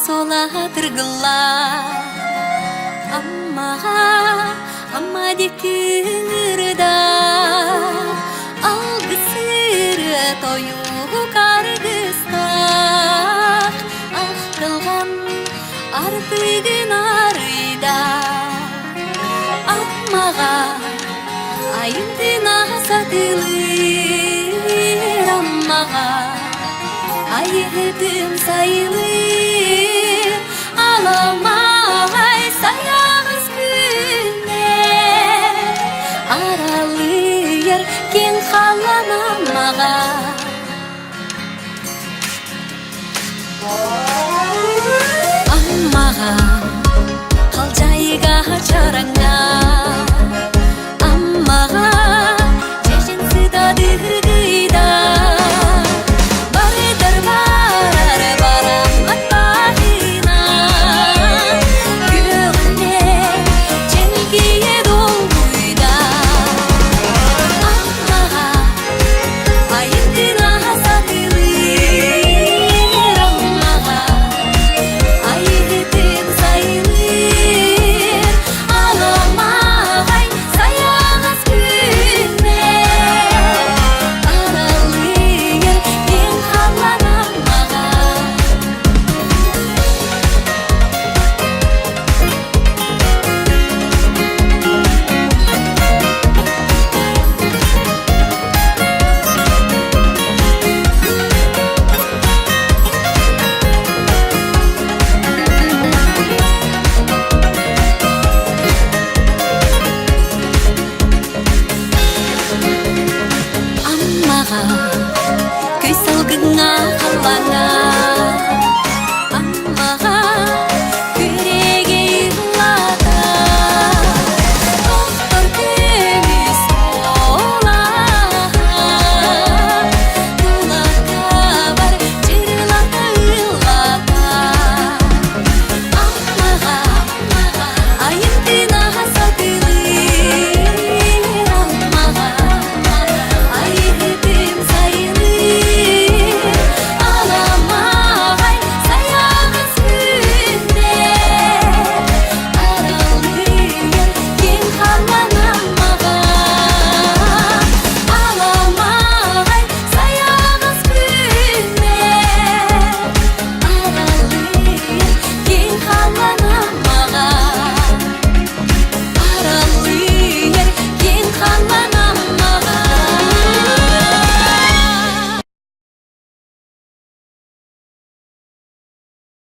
соладыргылар аммаға амма декіңірда алгысыры тою каргыстақ ақтылған артығын арыда аммаға айымдын асатылыр аммаға айытым сайылыр аламай саяғыз күнне аралыр кен қалан аммаға аммаға қалжайға чараңа аммаға жешін сыдадыргыда барыдар барар барам аттағына көңілне желгие долгуйда аммаға айыптын асатылыр аммаға айытым сайылыр аламағай саяғыз күнне аралыр кен қалан аммаға аммаға көй салгыңа қалаңа